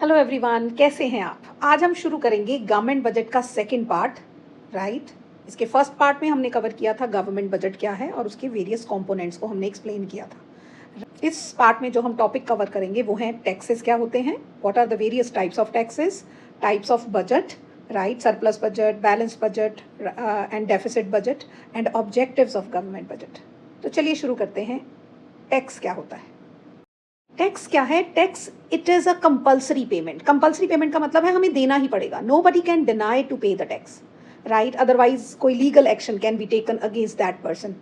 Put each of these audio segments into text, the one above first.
Hello everyone, कैसे हैं आप। आज हम शुरू करेंगे गवर्नमेंट बजट का सेकंड पार्ट। राइट, इसके फर्स्ट पार्ट में हमने कवर किया था गवर्नमेंट बजट क्या है और उसके वेरियस कंपोनेंट्स को हमने एक्सप्लेन किया था। इस पार्ट में जो हम टॉपिक कवर करेंगे वो हैं टैक्सेस क्या होते हैं, what are the various types of taxes, types of budget, right, surplus budget, balance budget and deficit budget and objectives of government budget. तो चलिए शुरू करते हैं। टैक्स क्या होता है? टैक्स क्या है? Tax it is a compulsory payment. Compulsory payment का मतलब है हमें देना ही पड़ेगा। Nobody can deny to pay the tax, right, otherwise कोई legal action can be taken against that person,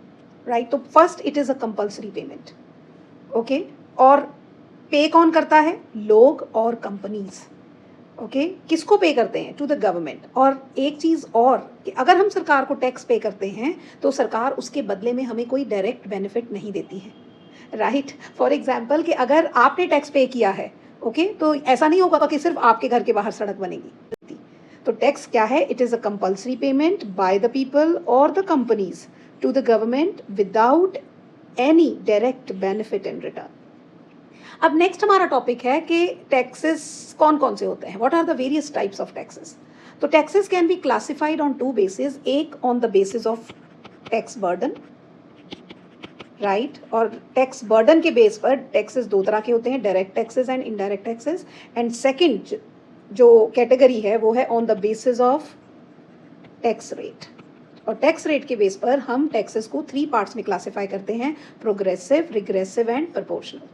right. तो first it is a compulsory payment, okay. और पे कौन करता है? लोग और कंपनीज, ओके। किसको पे करते हैं? To the government. और एक चीज़ और कि अगर हम सरकार को टैक्स पे करते हैं तो सरकार उसके बदले में हमें कोई डायरेक्ट बेनिफिट नहीं देती है, राइट। फॉर एग्जाम्पल कि अगर आपने टैक्स पे किया है, ओके, तो ऐसा नहीं होगा कि सिर्फ आपके घर के बाहर सड़क बनेगी। तो टैक्स क्या है? It is a compulsory payment by the people और the companies to the government without any direct benefit in return. अब नेक्स्ट हमारा टॉपिक है कि टैक्सेस कौन कौन से होते हैं, what are the various types of taxes. तो taxes can be classified on two basis, एक on the basis of tax burden, right, और टैक्स बर्डन के बेस पर टैक्सेस दो तरह के होते हैं, direct taxes and indirect taxes. And second जो कैटेगरी है वो है on the basis of tax rate. और टैक्स रेट के बेस पर हम टैक्सेस को 3 पार्ट्स में क्लासिफाई करते हैं, progressive, regressive and proportional.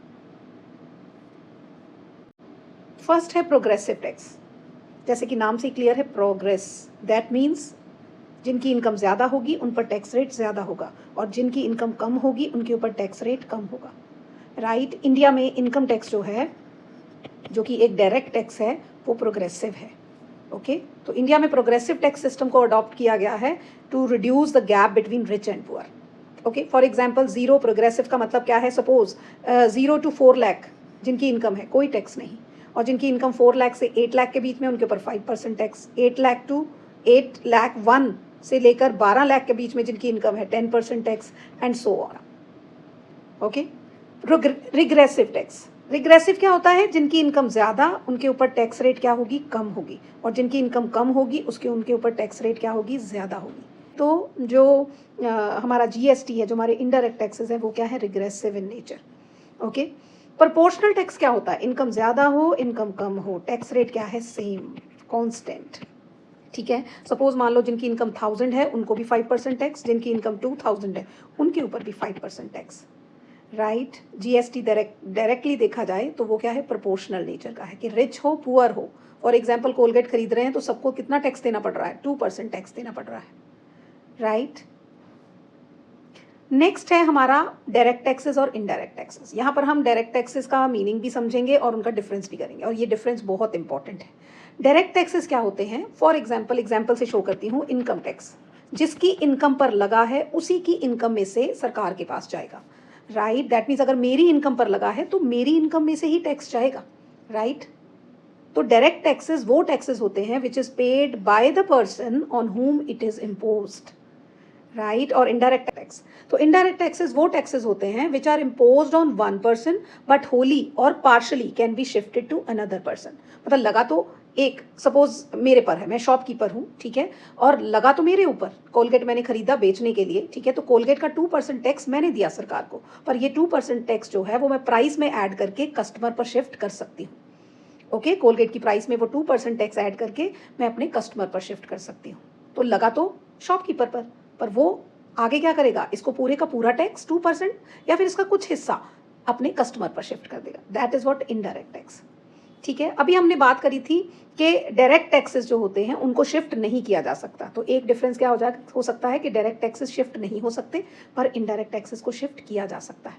First है प्रोग्रेसिव टैक्स। जैसे कि नाम से क्लियर है, प्रोग्रेस, दैट मीन्स जिनकी इनकम ज़्यादा होगी उन पर टैक्स रेट ज़्यादा होगा और जिनकी इनकम कम होगी उनके ऊपर टैक्स रेट कम होगा, राइट। इंडिया में इनकम टैक्स जो है, जो कि एक डायरेक्ट टैक्स है, वो प्रोग्रेसिव है, ओके। तो इंडिया में प्रोग्रेसिव टैक्स सिस्टम को अडॉप्ट किया गया है to reduce the gap between rich and poor, okay. For example, zero progressive का मतलब क्या है? सपोज 0 to 4 लाख जिनकी इनकम है कोई टैक्स नहीं, और जिनकी इनकम 4 लाख से 8 लाख के बीच में उनके ऊपर 5% टैक्स, 8 लाख टू 8 लाख 1 से लेकर 12 लाख के बीच में जिनकी इनकम है 10% tax and so on, okay. Regressive tax, regressive क्या होता है? जिनकी इनकम ज़्यादा उनके ऊपर टैक्स रेट क्या होगी? कम होगी, और जिनकी इनकम कम होगी उनके ऊपर टैक्स रेट क्या होगी? ज़्यादा होगी। तो जो हमारा जीएसटी है, जो हमारे इनडायरेक्ट टैक्सेस हैं, वो क्या है? Regressive in nature, okay. Proportional tax क्या होता है? इनकम ज़्यादा हो, इनकम कम हो, टैक्स रेट क्या है? सेम, कॉन्स्टेंट, ठीक है। सपोज मान लो जिनकी इनकम 1000 है उनको भी 5% टैक्स, जिनकी इनकम 2000 है उनके ऊपर भी 5% टैक्स, राइट। जीएसटी डायरेक्टली देखा जाए तो वो क्या है? प्रोपोर्शनल नेचर का है कि रिच हो पुअर हो। फॉर एग्जाम्पल, कोलगेट खरीद रहे हैं तो सबको कितना टैक्स देना पड़ रहा है? 2% टैक्स देना पड़ रहा है, राइट। नेक्स्ट है हमारा डायरेक्ट टैक्सेस और इनडायरेक्ट टैक्सेस। यहाँ पर हम डायरेक्ट टैक्सेस का मीनिंग भी समझेंगे और उनका डिफरेंस भी करेंगे, और ये डिफरेंस बहुत इंपॉर्टेंट है। डायरेक्ट टैक्सेस क्या होते हैं? फॉर एग्जाम्पल से शो करती हूँ, इनकम टैक्स जिसकी इनकम पर लगा है उसी की इनकम में से सरकार के पास जाएगा, राइट। दैट मीन्स अगर मेरी इनकम पर लगा है तो मेरी इनकम में से ही टैक्स जाएगा, राइट। तो डायरेक्ट टैक्सेस वो टैक्सेस होते हैं which is paid by the person on whom it is imposed, right. और इनडायरेक्ट टैक्स, तो इनडायरेक्ट टैक्सेस वो टैक्सेस होते हैं which are imposed on one person but wholly और partially can be shifted to another person. मतलब लगा तो एक, सपोज मेरे पर है, मैं शॉपकीपर हूँ, ठीक है, और लगा तो मेरे ऊपर, कोलगेट मैंने खरीदा बेचने के लिए, ठीक है, तो कोलगेट का 2% टैक्स मैंने दिया सरकार को, पर ये 2% टैक्स जो है वो मैं प्राइस में ऐड करके कस्टमर पर शिफ्ट कर सकती हूँ, ओके। कोलगेट की प्राइस में वो 2% टैक्स ऐड करके मैं अपने कस्टमर पर शिफ्ट कर सकती हूँ। तो लगा तो शॉपकीपर पर वो आगे क्या करेगा? इसको पूरे का पूरा टैक्स 2% या फिर इसका कुछ हिस्सा अपने कस्टमर पर शिफ्ट कर देगा। That is what indirect tax, ठीक है। अभी हमने बात करी थी कि डायरेक्ट टैक्सेस जो होते हैं उनको शिफ्ट नहीं किया जा सकता। तो एक डिफरेंस क्या हो सकता है कि डायरेक्ट टैक्सेस शिफ्ट नहीं हो सकते पर इनडायरेक्ट टैक्सेस को शिफ्ट किया जा सकता है,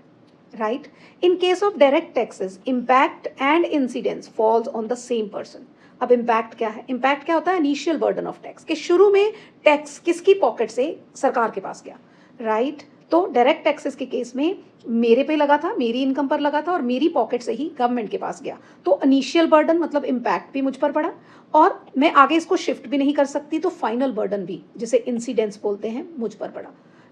right. In case of direct taxes impact and incidence falls on the same person. अब इम्पैक्ट क्या है? इम्पैक्ट क्या होता है? इनिशियल बर्डन ऑफ टैक्स, कि शुरू में टैक्स किसकी पॉकेट से सरकार के पास गया, राइट। तो डायरेक्ट टैक्सेस के केस में मेरे पे लगा था, मेरी इनकम पर लगा था और मेरी पॉकेट से ही गवर्नमेंट के पास गया, तो इनिशियल बर्डन मतलब इम्पैक्ट भी मुझ पर पड़ा और मैं आगे इसको शिफ्ट भी नहीं कर सकती, तो फाइनल बर्डन भी, जिसे इंसिडेंस बोलते हैं, मुझ पर पड़ा,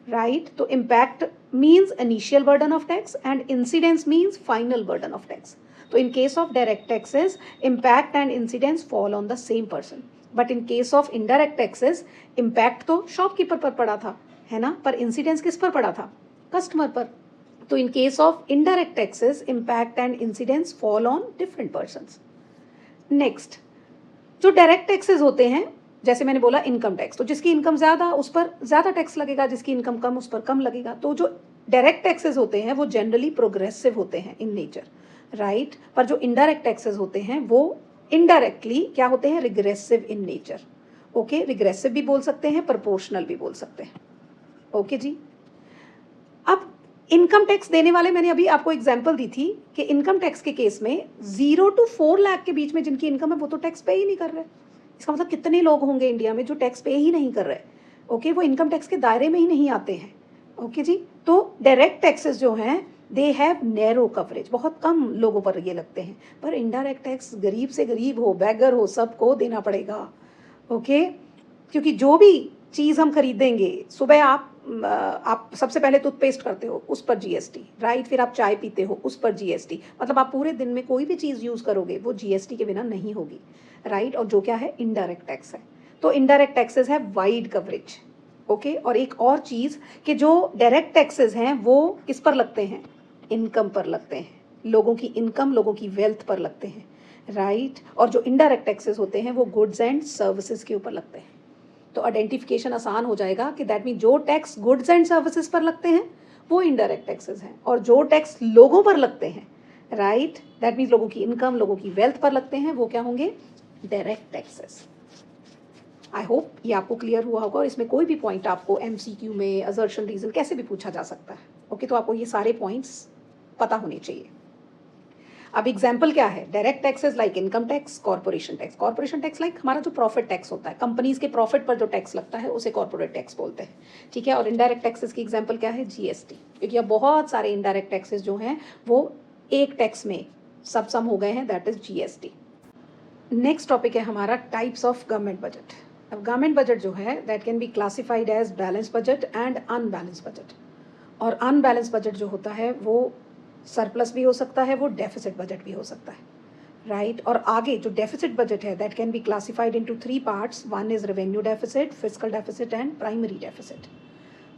राइट। तो impact means initial burden of tax and incidence means final burden of tax. तो in case of direct taxes impact and incidence fall on the same person, but in case of indirect taxes impact तो shopkeeper पर पड़ा था, है ना, पर incidence किस पर पड़ा था? कस्टमर पर। तो in case of indirect taxes impact and incidence fall on different persons. Next, जो डायरेक्ट टैक्सेस होते हैं, जैसे मैंने बोला इनकम टैक्स, तो जिसकी इनकम ज़्यादा उस पर ज़्यादा टैक्स लगेगा, जिसकी इनकम कम उस पर कम लगेगा। तो जो डायरेक्ट टैक्सेस होते हैं वो जनरली प्रोग्रेसिव होते हैं इन नेचर, राइट, पर जो इनडायरेक्ट टैक्सेस होते हैं वो इनडायरेक्टली क्या होते हैं? Regressive in nature. Okay, regressive भी बोल सकते हैं, प्रोपोर्शनल भी बोल सकते हैं। ओके जी। अब इनकम टैक्स देने वाले, मैंने अभी आपको एग्जांपल दी थी कि इनकम टैक्स के केस में 0 to 4 लाख के बीच में जिनकी इनकम है वो तो टैक्स पे ही नहीं कर रहे। इसका मतलब कितने लोग होंगे इंडिया में जो टैक्स पे ही नहीं कर रहे? ओके, वो इनकम टैक्स के दायरे में ही नहीं आते हैं। ओके जी। तो डायरेक्ट टैक्सेस जो हैं दे हैव नैरो कवरेज, बहुत कम लोगों पर ये लगते हैं, पर इनडायरेक्ट टैक्स गरीब से गरीब हो, बैगर हो, सबको देना पड़ेगा। ओके, क्योंकि जो भी चीज़ हम खरीदेंगे, सुबह आप सबसे पहले टूथपेस्ट करते हो, उस पर जीएसटी, राइट, फिर आप चाय पीते हो, उस पर जीएसटी, मतलब आप पूरे दिन में कोई भी चीज़ यूज़ करोगे वो जीएसटी के बिना नहीं होगी, राइट। और जो क्या है? इनडायरेक्ट टैक्स है। तो इनडायरेक्ट टैक्सेस है वाइड कवरेज। ओके, और एक और चीज़ कि जो डायरेक्ट टैक्सेस हैं वो किस पर लगते हैं? इनकम पर लगते हैं, लोगों की इनकम, लोगों की वेल्थ पर लगते हैं, राइट। और जो इनडायरेक्ट टैक्सेस होते हैं वो गुड्स एंड सर्विसेज के ऊपर लगते हैं। तो आइडेंटिफिकेशन आसान हो जाएगा कि दैट मीन जो टैक्स गुड्स एंड सर्विसेज पर लगते हैं वो इनडायरेक्ट टैक्सेस हैं, और जो टैक्स लोगों पर लगते हैं, राइट, दैट मीन्स लोगों की इनकम, लोगों की वेल्थ पर लगते हैं, वो क्या होंगे? Direct taxes. आई होप ये आपको क्लियर हुआ होगा, और इसमें कोई भी पॉइंट आपको एमसीक्यू में असर्शन रीजन कैसे भी पूछा जा सकता है। ओके, तो आपको ये सारे पॉइंट्स पता होने चाहिए। अब एग्जाम्पल क्या है? Direct taxes like income tax, corporation tax. Corporation tax like हमारा जो प्रॉफिट टैक्स होता है, कंपनीज के प्रॉफिट पर जो टैक्स लगता है उसे कॉर्पोरेट टैक्स बोलते हैं, ठीक है। और इनडायरेक्ट टैक्सेस की एग्जाम्पल क्या है? जीएसटी, क्योंकि अब बहुत सारे इनडायरेक्ट टैक्सेस जो हैं वो एक टैक्स में सब सम हो गए हैं, that is GST. Next topic है हमारा टाइप्स ऑफ गवर्नमेंट बजट। अब गवर्नमेंट बजट जो है that can be classified as balance budget and unbalance budget. और अनबैलेंस बजट जो होता है वो सरप्लस भी हो सकता है, वो डेफिसिट बजट भी हो सकता है, राइट। और आगे जो डेफिसिट बजट है that can be classified into 3 parts, one is revenue deficit, fiscal deficit and primary deficit.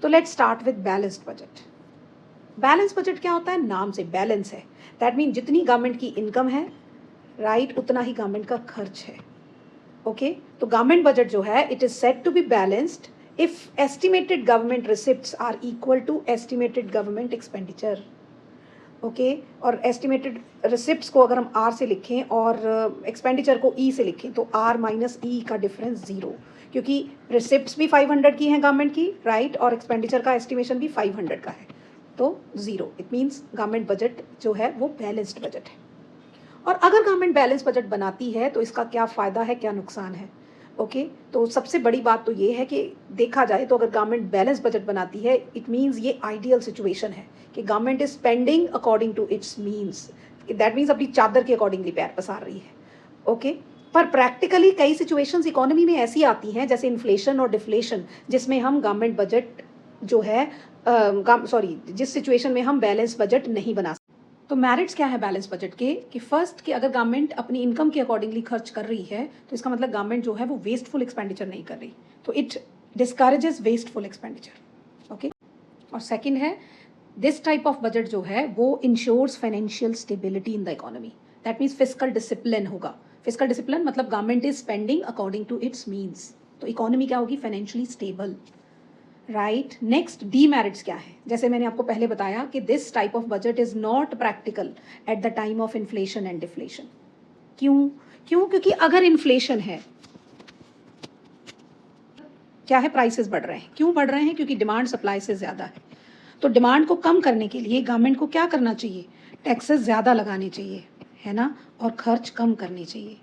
तो let's start with balanced budget. Balance budget क्या होता है? नाम से बैलेंस है, दैट मीन जितनी गवर्नमेंट की इनकम है, राइट, उतना ही गवर्नमेंट का खर्च है। ओके, तो गवर्नमेंट बजट जो है it is said to be balanced if estimated government receipts are equal to estimated government expenditure. Okay, और एस्टिमेटेड रिसिप्ट्स को अगर हम आर से लिखें और एक्सपेंडिचर को ई से लिखें तो आर माइनस ई का डिफरेंस 0, क्योंकि रिसिप्ट्स भी 500 की हैं गवर्नमेंट की, राइट, और एक्सपेंडिचर का एस्टिमेशन भी 500 का है, तो 0। इट मीन्स गवर्नमेंट बजट जो है वो बैलेंस्ड बजट है। और अगर गवर्नमेंट बैलेंस बजट बनाती है तो इसका क्या फ़ायदा है, क्या नुकसान है? ओके, तो सबसे बड़ी बात तो ये है कि देखा जाए तो अगर गवर्नमेंट बैलेंस बजट बनाती है इट मीन्स ये आइडियल सिचुएशन है कि government is spending according to its means, that means अपनी चादर के अकॉर्डिंगली पैर पसार रही है। ओके, पर प्रैक्टिकली कई सिचुएशंस इकोनॉमी में ऐसी आती हैं जैसे इन्फ्लेशन और डिफ्लेशन, जिसमें हम गवर्नमेंट बजट जो है जिस सिचुएशन में हम बैलेंस बजट नहीं बना सकते। तो मेरिट्स क्या है बैलेंस बजट के कि फर्स्ट कि अगर गवर्नमेंट अपनी इनकम के अकॉर्डिंगली खर्च कर रही है तो इसका मतलब गवर्नमेंट जो है वो वेस्टफुल एक्सपेंडिचर नहीं कर रही, तो it discourages wasteful expenditure. Okay, और सेकंड है दिस टाइप ऑफ बजट जो है वो ensures financial stability in the economy, that means fiscal discipline होगा। फिस्कल डिसिप्लिन मतलब government is spending according to its means, तो इकोनॉमी क्या होगी? Financially stable, right. Next demerits क्या है? जैसे मैंने आपको पहले बताया कि this type of budget is not practical at the time of inflation and deflation. क्यों? क्योंकि अगर इन्फ्लेशन है, क्या है? प्राइसेस बढ़ रहे हैं। क्यों बढ़ रहे हैं? क्योंकि डिमांड सप्लाई से ज़्यादा है। तो डिमांड को कम करने के लिए गवर्नमेंट को क्या करना चाहिए? टैक्सेस ज़्यादा लगाने चाहिए, है ना, और खर्च कम करने चाहिए।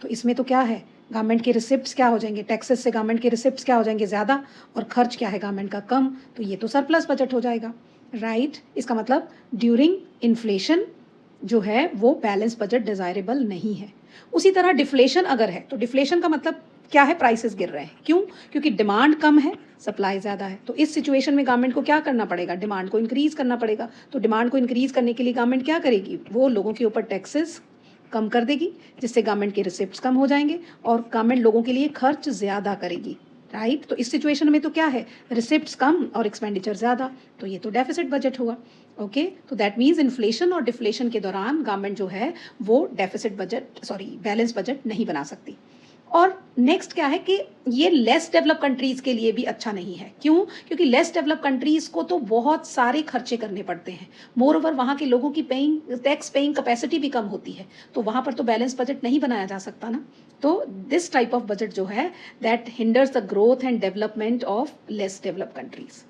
तो इसमें तो क्या है? गवर्नमेंट के रिसिप्ट्स क्या हो जाएंगे? टैक्सेस से गवर्नमेंट के रिसिप्ट्स क्या हो जाएंगे? ज़्यादा, और खर्च क्या है गवर्नमेंट का? कम। तो ये तो सरप्लस बजट हो जाएगा, राइट। इसका मतलब ड्यूरिंग इन्फ्लेशन जो है वो बैलेंस बजट डिज़ायरेबल नहीं है। उसी तरह डिफ्लेशन अगर है तो डिफ्लेशन का मतलब क्या है, प्राइसेस गिर रहे हैं। क्यों? क्योंकि डिमांड कम है, सप्लाई ज़्यादा है। तो इस सिचुएशन में गवर्नमेंट को क्या करना पड़ेगा, डिमांड को इंक्रीज़ करना पड़ेगा। तो डिमांड को इंक्रीज़ करने के लिए गवर्नमेंट क्या करेगी, वो लोगों के ऊपर टैक्सेस कम कर देगी, जिससे गवर्नमेंट के रिसिप्ट्स कम हो जाएंगे और गवर्नमेंट लोगों के लिए खर्च ज़्यादा करेगी, राइट। तो इस सिचुएशन में तो क्या है, रिसिप्ट्स कम और एक्सपेंडिचर ज़्यादा, तो ये तो डेफिसिट बजट होगा। ओके, तो दैट मीन्स इन्फ्लेशन और डिफ्लेशन के दौरान गवर्नमेंट जो है वो डेफिसिट बजट, बैलेंस बजट नहीं बना सकती। और नेक्स्ट क्या है कि ये लेस डेवलप कंट्रीज़ के लिए भी अच्छा नहीं है। क्यों? क्योंकि लेस डेवलप कंट्रीज़ को तो बहुत सारे खर्चे करने पड़ते हैं। मोर ओवर वहाँ के लोगों की टैक्स पेइंग कैपेसिटी भी कम होती है, तो वहाँ पर तो बैलेंस बजट नहीं बनाया जा सकता ना। तो दिस टाइप ऑफ बजट जो है that hinders the growth and development of less develop countries.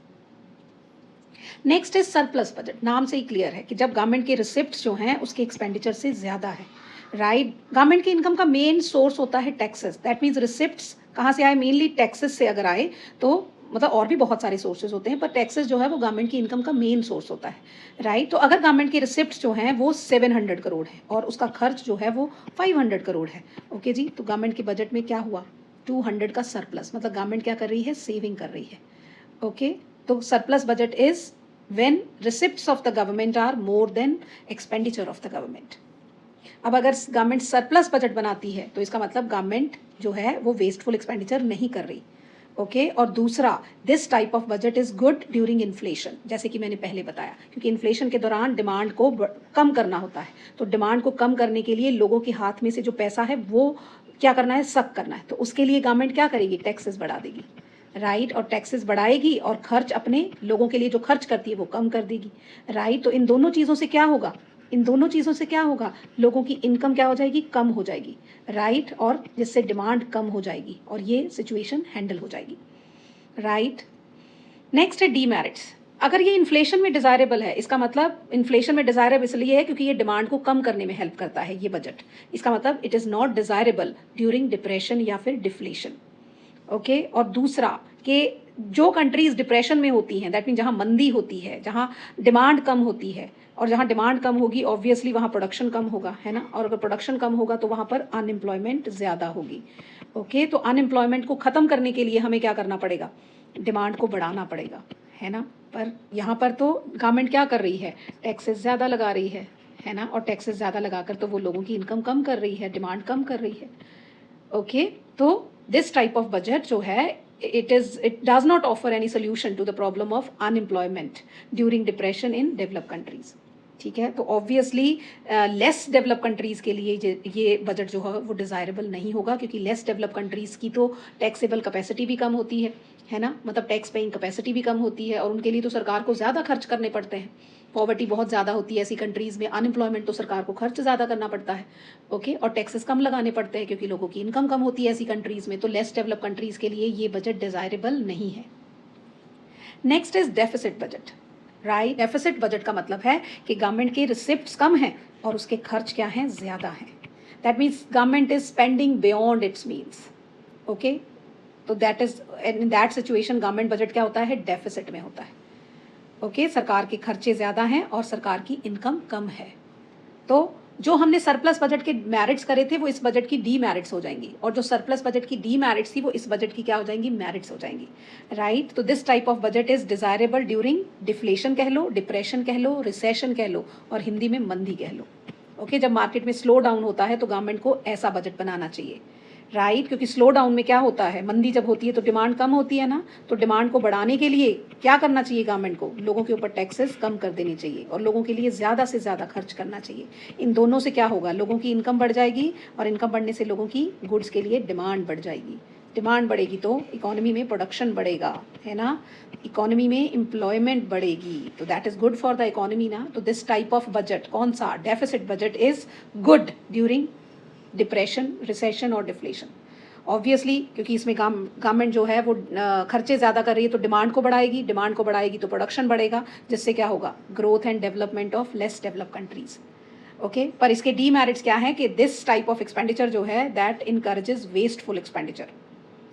Next is surplus budget. नाम से ही क्लियर है कि जब गवर्नमेंट के रिसिप्ट्स जो हैं उसके एक्सपेंडिचर से ज़्यादा है, राइट। गवर्नमेंट की इनकम का मेन सोर्स होता है टैक्सेस, दैट मीन्स रिसिप्ट्स कहाँ से आए, मेनली टैक्सेस से अगर आए तो मतलब और भी बहुत सारे सोर्सेज होते हैं, पर टैक्सेस जो है वो गवर्नमेंट की इनकम का मेन सोर्स होता है, राइट। तो अगर गवर्नमेंट के रिसिप्ट्स जो हैं वो 700 करोड़ है और उसका खर्च जो है वो 500 करोड़ है, ओके जी, तो गवर्नमेंट के बजट में क्या हुआ, 200 का सरप्लस, मतलब गवर्नमेंट क्या कर रही है, सेविंग कर रही है। ओके, तो surplus budget is when receipts of the government are more than expenditure of the government। अब अगर गवर्नमेंट सरप्लस बजट बनाती है तो इसका मतलब गवर्नमेंट जो है वो वेस्टफुल एक्सपेंडिचर नहीं कर रही, ओके। और दूसरा, this type of budget is good during inflation, जैसे कि मैंने पहले बताया, क्योंकि इन्फ्लेशन के दौरान डिमांड को कम करना होता है। तो डिमांड को कम करने के लिए लोगों के हाथ में से जो पैसा है वो क्या करना है, सक करना है। तो उसके लिए गवर्नमेंट क्या करेगी, टैक्सेस बढ़ा देगी, राइट। और टैक्सेस बढ़ाएगी और खर्च अपने लोगों के लिए जो खर्च करती है वो कम कर देगी, राइट। तो इन दोनों चीज़ों से क्या होगा, लोगों की इनकम क्या हो जाएगी, कम हो जाएगी, राइट। और जिससे डिमांड कम हो जाएगी और ये सिचुएशन हैंडल हो जाएगी, राइट। नेक्स्ट है डीमेरिट्स। अगर ये इन्फ्लेशन में डिज़ायरेबल है, इसका मतलब इन्फ्लेशन में डिज़ायरेबल इसलिए है क्योंकि ये डिमांड को कम करने में हेल्प करता है ये बजट, इसका मतलब it is not desirable during depression या फिर डिफ्लेशन, ओके। और दूसरा कि जो कंट्रीज़ डिप्रेशन में होती हैं, दैट मीन जहाँ मंदी होती है, जहाँ डिमांड कम होती है, और जहाँ डिमांड कम होगी ऑब्वियसली वहाँ प्रोडक्शन कम होगा, है ना। और अगर प्रोडक्शन कम होगा तो वहाँ पर अनएम्प्लॉयमेंट ज़्यादा होगी, ओके। तो अनएम्प्लॉयमेंट को ख़त्म करने के लिए हमें क्या करना पड़ेगा, डिमांड को बढ़ाना पड़ेगा, है ना। पर यहाँ पर तो गवर्नमेंट क्या कर रही है, टैक्सेस ज़्यादा लगा रही है ना। और टैक्सेस ज़्यादा लगाकर तो वो लोगों की इनकम कम कर रही है, डिमांड कम कर रही है, ओके। तो दिस टाइप ऑफ बजट जो है it does not offer any solution to the problem of unemployment during depression in developed countries, ठीक है। तो ऑब्वियसली लेस डेवलप कंट्रीज़ के लिए ये बजट जो है वो डिज़ायरेबल नहीं होगा, क्योंकि लेस डेवलप कंट्रीज़ की तो टैक्सेबल कैपेसिटी भी कम होती है ना, मतलब टैक्स पेइंग कैपेसिटी भी कम होती है और उनके लिए तो सरकार को ज़्यादा खर्च करने पड़ते हैं। पॉवर्टी बहुत ज़्यादा होती है ऐसी कंट्रीज़ में, अनएम्प्लॉयमेंट तो सरकार को खर्च ज़्यादा करना पड़ता है, ओके। और टैक्सेस कम लगाने पड़ते हैं क्योंकि लोगों की इनकम कम होती है ऐसी कंट्रीज़ में। तो लेस डेवलप कंट्रीज़ के लिए ये बजट डिज़ायरेबल नहीं है। Next is deficit budget, right. Deficit budget का मतलब है कि गवर्नमेंट के रिसिप्ट्स कम हैं और उसके खर्च क्या हैं, ज़्यादा हैं। That means government is spending beyond its means, okay. तो that is in that situation government budget क्या होता है, डेफिसिट में होता है, ओके। सरकार के खर्चे ज़्यादा हैं और सरकार की इनकम कम है। तो जो हमने सरप्लस बजट के मेरिट्स करे थे वो इस बजट की डी मेरिट्स हो जाएंगी, और जो सरप्लस बजट की डी मेरिट्स थी वो इस बजट की क्या हो जाएंगी, मेरिट्स हो जाएंगी, राइट। तो this type of budget is desirable during deflation कह लो, डिप्रेशन कह लो, रिसेशन कह लो, और हिंदी में मंदी कह लो, ओके। जब मार्केट में स्लो डाउन होता है तो गवर्नमेंट को ऐसा बजट बनाना चाहिए, राइट। क्योंकि स्लो डाउन में क्या होता है, मंदी जब होती है तो डिमांड कम होती है ना। तो डिमांड को बढ़ाने के लिए क्या करना चाहिए गवर्नमेंट को, लोगों के ऊपर टैक्सेस कम कर देनी चाहिए और लोगों के लिए ज़्यादा से ज़्यादा खर्च करना चाहिए। इन दोनों से क्या होगा, लोगों की इनकम बढ़ जाएगी और इनकम बढ़ने से लोगों की गुड्स के लिए डिमांड बढ़ जाएगी। डिमांड बढ़ेगी तो इकोनॉमी में प्रोडक्शन बढ़ेगा, है ना, इकोनॉमी में एम्प्लॉयमेंट बढ़ेगी, तो that is good for the economy ना। तो दिस टाइप ऑफ बजट, कौन सा, deficit budget, is good during depression, recession और डिफ्लेशन। ऑब्वियसली क्योंकि इसमें गवर्नमेंट जो है वो खर्चे ज़्यादा कर रही है तो डिमांड को बढ़ाएगी तो प्रोडक्शन बढ़ेगा, जिससे क्या होगा, growth and development of less develop countries, okay. पर इसके डी मेरिट्स क्या है कि दिस टाइप ऑफ एक्सपेंडिचर जो है that encourages wasteful expenditure,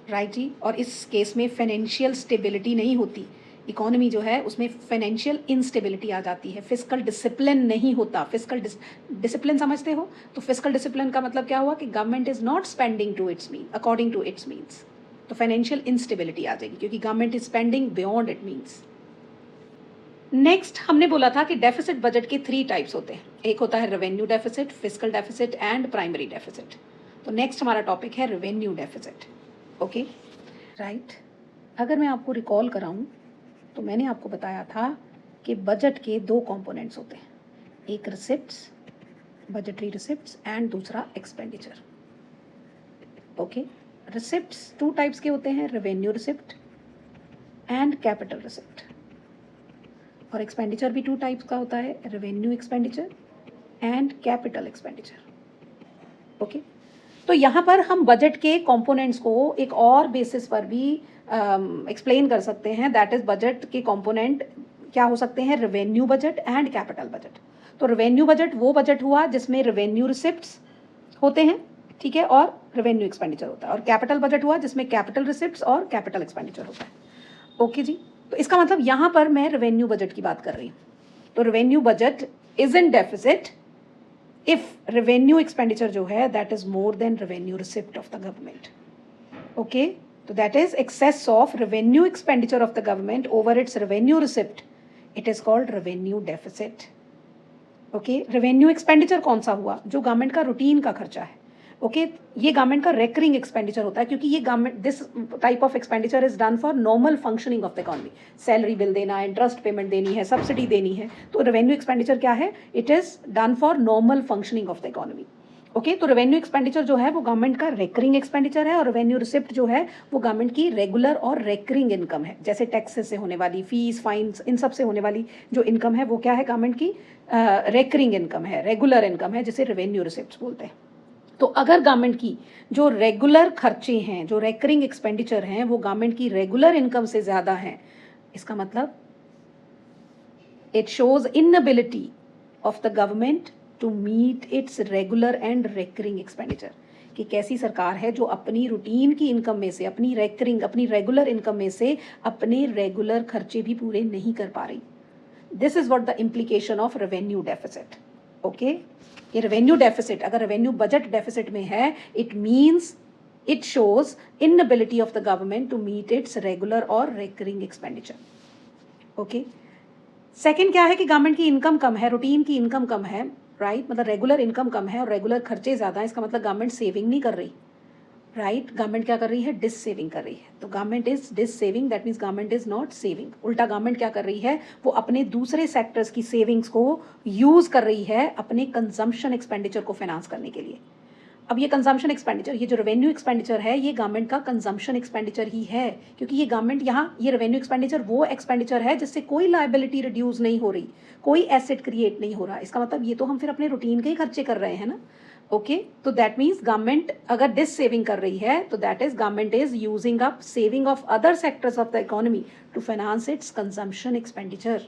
right जी। और इस केस में फाइनेंशियल स्टेबिलिटी नहीं होती, इकोनॉमी जो है उसमें फाइनेंशियल इंस्टेबिलिटी आ जाती है, फिस्कल डिसिप्लिन नहीं होता। फिस्कल डिसिप्लिन समझते हो? तो फिस्कल डिसिप्लिन का मतलब क्या हुआ कि government is not spending to its mean according to its means, तो फाइनेंशियल इंस्टेबिलिटी आ जाएगी क्योंकि government is spending beyond it means. Next हमने बोला था कि डेफिसिट बजट के 3 टाइप्स होते हैं, एक होता है revenue deficit, fiscal deficit and primary deficit. तो नेक्स्ट हमारा टॉपिक है रेवेन्यू डेफिसिट। ओके राइट, अगर मैं आपको रिकॉल कराऊं तो मैंने आपको बताया था कि बजट के 2 कंपोनेंट्स होते हैं, एक रिसिप्ट्स, बजटरी रिसिप्ट्स एंड दूसरा एक्सपेंडिचर। ओके, रिसिप्ट्स 2 टाइप्स के होते हैं, revenue receipt and capital receipt, और एक्सपेंडिचर भी 2 टाइप्स का होता है, revenue expenditure and capital expenditure. Okay, तो यहाँ पर हम बजट के कंपोनेंट्स को एक और बेसिस पर भी एक्सप्लेन कर सकते हैं, दैट इज बजट के कंपोनेंट क्या हो सकते हैं, revenue budget and capital budget. तो रेवेन्यू बजट वो बजट हुआ जिसमें रेवेन्यू रिसिप्ट्स होते हैं, ठीक है, और रेवेन्यू एक्सपेंडिचर होता है, और कैपिटल बजट हुआ जिसमें कैपिटल रिसिप्ट्स और कैपिटल एक्सपेंडिचर होता है। ओके जी, तो इसका मतलब यहाँ पर मैं रेवेन्यू बजट की बात कर रही हूँ। तो revenue budget is in deficit if revenue expenditure जो है that is more than revenue receipt of the government. Okay, तो that is excess of revenue expenditure of the government over its revenue receipt, it is called revenue deficit. Okay, revenue expenditure कौन सा हुआ, जो government का routine का खर्चा है। Okay, ये गवर्नमेंट का रेकरिंग एक्सपेंडिचर होता है क्योंकि ये government this type of expenditure is done for normal functioning of the economy, salary bill देना है, इंटरेस्ट पेमेंट देनी है, सब्सिडी देनी है। तो रेवेन्यू एक्सपेंडिचर क्या है, it is done for normal functioning of the economy. Okay, तो रेवेन्यू एक्सपेंडिचर जो है वो गवर्नमेंट का रेकरिंग एक्सपेंडिचर है, और रेवेन्यू रिसिप्ट जो है वो गवर्नमेंट की रेगुलर और रेकरिंग इनकम है, जैसे टैक्सेस से होने वाली, फीस फाइन्स, इन सब से होने वाली जो इनकम है वो क्या है, गवर्नमेंट की रेकरिंग इनकम है, रेगुलर इनकम है, जिसे रेवेन्यू रिसिप्ट बोलते हैं। तो अगर गवर्नमेंट की जो रेगुलर खर्चे हैं, जो रेकरिंग एक्सपेंडिचर हैं, वो गवर्नमेंट की रेगुलर इनकम से ज़्यादा हैं, इसका मतलब it shows inability of the government to meet its regular and recurring expenditure, कि कैसी सरकार है जो अपनी रूटीन की इनकम में से, अपनी रेकरिंग, अपनी रेगुलर इनकम में से अपने रेगुलर खर्चे भी पूरे नहीं कर पा रही। This is what the implication of revenue deficit. Okay, ये रेवेन्यू डेफिसिट अगर रेवेन्यू बजट डेफिसिट में है, it means it shows inability of the government to meet its regular और रेकरिंग एक्सपेंडिचर। ओके, सेकंड क्या है कि गवर्नमेंट की income कम है, रूटीन की इनकम कम है, राइट, मतलब रेगुलर इनकम कम है और रेगुलर खर्चे ज़्यादा है, इसका मतलब गवर्नमेंट सेविंग नहीं कर रही, राइट, गवर्नमेंट क्या कर रही है, डिस सेविंग कर रही है। तो government is dissaving, that means government is not saving. उल्टा गवर्नमेंट क्या कर रही है, वो अपने दूसरे सेक्टर्स की सेविंग्स को यूज कर रही है अपने कंजम्पशन एक्सपेंडिचर को फाइनेंस करने के लिए। अब ये कंजम्पशन एक्सपेंडिचर, ये जो रेवेन्यू एक्सपेंडिचर है, ये गवर्नमेंट का कंजम्पशन एक्सपेंडिचर ही है, क्योंकि ये गवर्नमेंट यहाँ, ये रेवेन्यू एक्सपेंडिचर वो एक्सपेंडिचर है जिससे कोई लायबिलिटी रिड्यूस नहीं हो रही, कोई एसेट क्रिएट नहीं हो रहा। इसका मतलब ये तो हम फिर अपने रूटीन के ही खर्चे कर रहे हैं ना। ओके, तो दैट मीन्स गवर्नमेंट अगर डिस सेविंग कर रही है तो that is government is using up saving of other sectors of the economy to finance its consumption expenditure.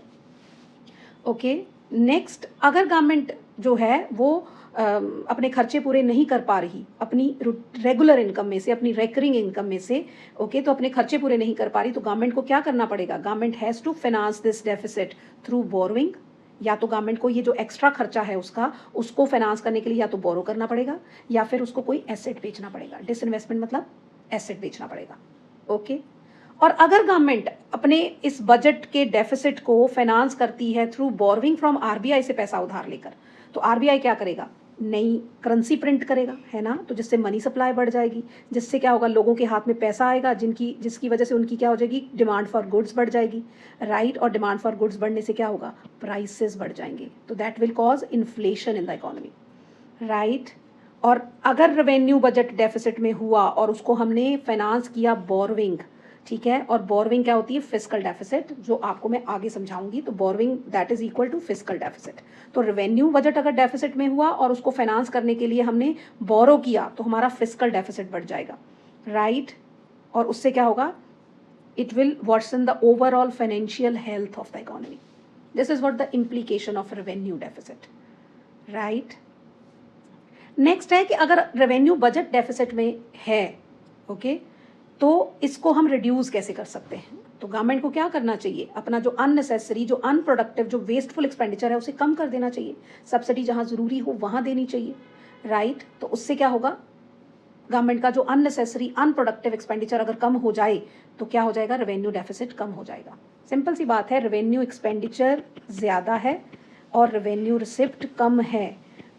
Okay, next, अगर गवर्नमेंट जो है वो अपने खर्चे पूरे नहीं कर पा रही अपनी रेगुलर इनकम में से, अपनी रेकरिंग इनकम में से, ओके, तो अपने खर्चे पूरे नहीं कर पा रही, तो गवर्नमेंट को क्या करना पड़ेगा, government has to finance this deficit through borrowing. या तो गवर्नमेंट को ये जो एक्स्ट्रा खर्चा है उसको फाइनेंस करने के लिए या तो बोरो करना पड़ेगा या फिर उसको कोई एसेट बेचना पड़ेगा। डिसइन्वेस्टमेंट मतलब एसेट बेचना पड़ेगा। ओके, और अगर गवर्नमेंट अपने इस बजट के डेफिसिट को फाइनेंस करती है थ्रू बोरोइंग फ्रॉम आरबीआई से पैसा उधार लेकर, तो आरबीआई क्या करेगा, नई करेंसी प्रिंट करेगा, है ना, तो जिससे मनी सप्लाई बढ़ जाएगी, जिससे क्या होगा, लोगों के हाथ में पैसा आएगा, जिसकी वजह से उनकी क्या हो जाएगी, डिमांड फॉर गुड्स बढ़ जाएगी, राइट, और डिमांड फॉर गुड्स बढ़ने से क्या होगा, प्राइसेस बढ़ जाएंगे, तो that will cause inflation in the economy, right. और अगर रेवेन्यू बजट डेफिसिट में हुआ और उसको हमने फाइनेंस किया बोरोइंग, ठीक है, और बोरोइंग क्या होती है, फिस्कल डेफिसिट, जो आपको मैं आगे समझाऊंगी। तो borrowing that is equal to fiscal deficit. तो रेवेन्यू बजट अगर डेफिसिट में हुआ और उसको फाइनेंस करने के लिए हमने बोरो किया तो हमारा फिस्कल डेफिसिट बढ़ जाएगा, राइट, और उससे क्या होगा, it will worsen the overall financial health of the economy. This is what the implication of revenue deficit, right. Next है कि अगर रेवेन्यू बजट डेफिसिट में है, ओके, तो इसको हम रिड्यूस कैसे कर सकते हैं। तो गवर्नमेंट को क्या करना चाहिए, अपना जो अननेसेसरी, जो अनप्रोडक्टिव, जो वेस्टफुल एक्सपेंडिचर है उसे कम कर देना चाहिए, सब्सिडी जहाँ ज़रूरी हो वहाँ देनी चाहिए, राइट। तो उससे क्या होगा, गवर्नमेंट का जो अननेसेसरी अनप्रोडक्टिव एक्सपेंडिचर अगर कम हो जाए तो क्या हो जाएगा, रेवेन्यू डेफिसिट कम हो जाएगा। सिंपल सी बात है, रेवेन्यू एक्सपेंडिचर ज़्यादा है और रेवेन्यू रिसिप्ट कम है।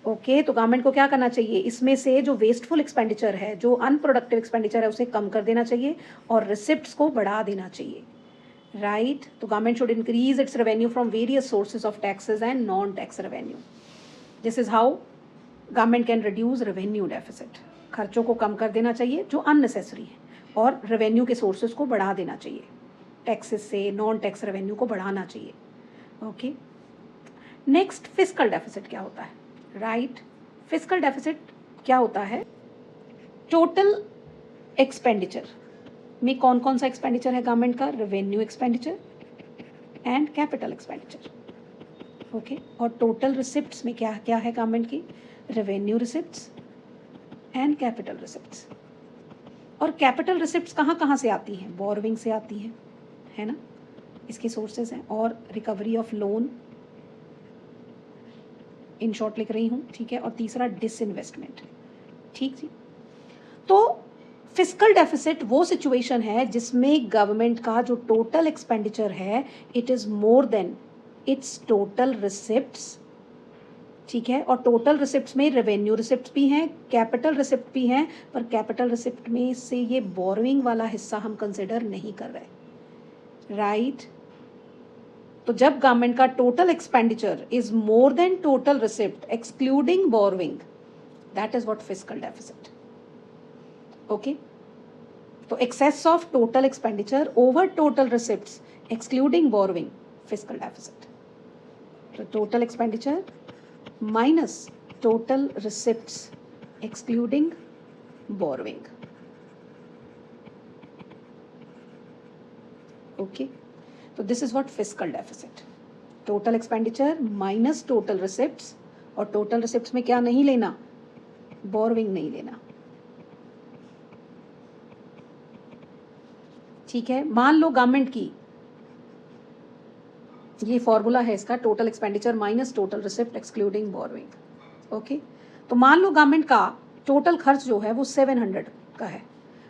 ओके, तो गवर्नमेंट को क्या करना चाहिए, इसमें से जो वेस्टफुल एक्सपेंडिचर है, जो अनप्रोडक्टिव एक्सपेंडिचर है उसे कम कर देना चाहिए और रिसिप्ट्स को बढ़ा देना चाहिए, राइट। तो government should increase its revenue from various sources of taxes and non tax revenue. This is how government can reduce revenue deficit. खर्चों को कम कर देना चाहिए जो अननेसेसरी है और रेवेन्यू के सोर्सेज को बढ़ा देना चाहिए, टैक्सेस से नॉन टैक्स रेवेन्यू को बढ़ाना चाहिए। ओके, नेक्स्ट फिस्कल डेफिसिट क्या होता है, राइट। फिस्कल डेफिसिट क्या होता है, टोटल एक्सपेंडिचर में कौन कौन सा एक्सपेंडिचर है गवर्नमेंट का, revenue expenditure and capital expenditure. Okay, और टोटल रिसिप्ट्स में क्या क्या है गवर्नमेंट की, revenue receipts and capital receipts. और कैपिटल रिसिप्ट्स कहाँ कहाँ से आती हैं, बोरोविंग से आती हैं, है ना, इसके सोर्सेज हैं, और recovery of loan, in short लिख रही हूँ, ठीक है, और तीसरा डिसइन्वेस्टमेंट, ठीक जी। तो फिस्कल डेफिसिट वो सिचुएशन है जिसमें गवर्नमेंट का जो टोटल एक्सपेंडिचर है it is more than it's total receipts, ठीक है। और टोटल रिसिप्ट्स में रेवेन्यू रिसिप्ट भी हैं, कैपिटल रिसिप्ट भी हैं, पर कैपिटल रिसिप्ट में से ये बोरोइंग वाला हिस्सा हम कंसिडर नहीं कर रहे, राइट। तो जब गवर्नमेंट का total expenditure is more than total receipt excluding borrowing, that is what fiscal deficit. Okay, तो excess of total expenditure over total receipts excluding borrowing, fiscal deficit. तो total expenditure minus total receipts excluding borrowing. Okay, so this is what fiscal deficit, total expenditure minus total receipts, और total receipts में क्या नहीं लेना, borrowing नहीं लेना, ठीक है। मान लो गवर्नमेंट की, ये फॉर्मूला है इसका, total expenditure minus total receipt excluding borrowing. Okay, तो मान लो गवर्नमेंट का टोटल खर्च जो है वो 700 का है,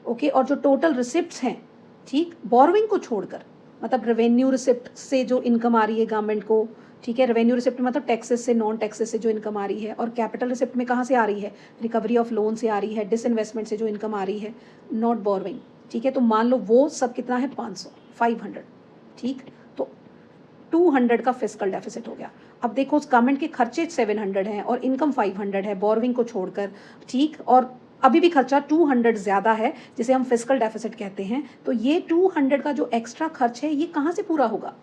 ओके, और जो टोटल रिसिप्ट्स हैं, ठीक, बोरोइंग को छोड़कर, मतलब रेवेन्यू रिसिप्ट से जो इनकम आ रही है गवर्नमेंट को, ठीक है, रेवेन्यू रिसिप्ट मतलब टैक्सेस से नॉन टैक्सेस से जो इनकम आ रही है, और कैपिटल रिसिप्ट में कहाँ से आ रही है, रिकवरी ऑफ लोन से आ रही है, डिसइन्वेस्टमेंट से जो इनकम आ रही है, नॉट बोरोइंग, ठीक है। तो मान लो वो सब कितना है, 500, ठीक, तो 200 का फिस्कल डेफिसिट हो गया। अब देखो उस गवर्नमेंट के खर्चे 700 हैं और इनकम 500 है बोरोइंग को छोड़कर, ठीक, और अभी भी खर्चा 200 ज़्यादा है जिसे हम फिस्कल डेफिसिट कहते हैं। तो ये 200 का जो एक्स्ट्रा खर्च है ये कहाँ से पूरा होगा,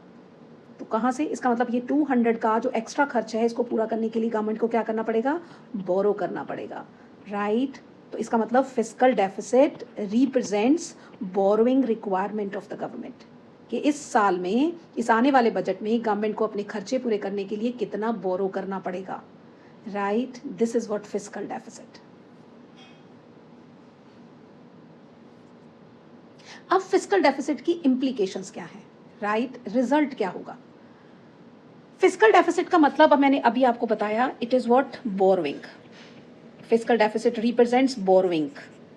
तो कहाँ से, इसका मतलब ये 200 का जो एक्स्ट्रा खर्च है इसको पूरा करने के लिए गवर्नमेंट को क्या करना पड़ेगा, बोरो करना पड़ेगा, राइट। तो इसका मतलब fiscal deficit represents borrowing requirement of the government, कि इस साल में, इस आने वाले बजट में गवर्नमेंट को अपने खर्चे पूरे करने के लिए कितना बोरो करना पड़ेगा, right. This is what fiscal deficit. अब फिस्कल डेफिसिट की इम्प्लीकेशंस क्या है, राइट, रिजल्ट क्या होगा। फिस्कल डेफिसिट का मतलब अब मैंने अभी आपको बताया, it is what, borrowing. Fiscal deficit represents borrowing,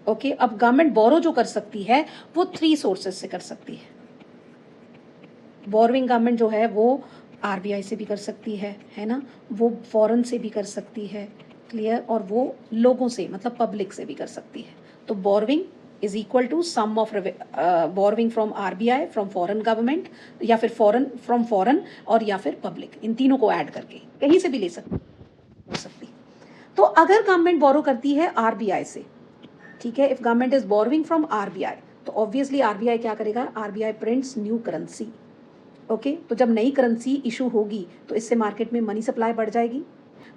okay. अब गवर्नमेंट बोरो जो कर सकती है वो 3 सोर्सेज से कर सकती है। बोरोइंग गवर्नमेंट जो है वो आरबीआई से भी कर सकती है ना, वो फॉरेन से भी कर सकती है, क्लियर, और वो लोगों से मतलब पब्लिक से भी कर सकती है। तो borrowing is equal to sum of borrowing from RBI, from foreign government, या फिर फॉरेन फ्रॉम फॉरेन, और या फिर पब्लिक, इन तीनों को ऐड करके कहीं से भी ले सकती। तो अगर गवर्नमेंट बोरो करती है आरबीआई से, ठीक है, if government is borrowing from RBI, तो ऑब्वियसली आरबीआई क्या करेगा, RBI prints new currency, okay. तो जब नई करेंसी इशू होगी तो इससे मार्केट में मनी सप्लाई बढ़ जाएगी,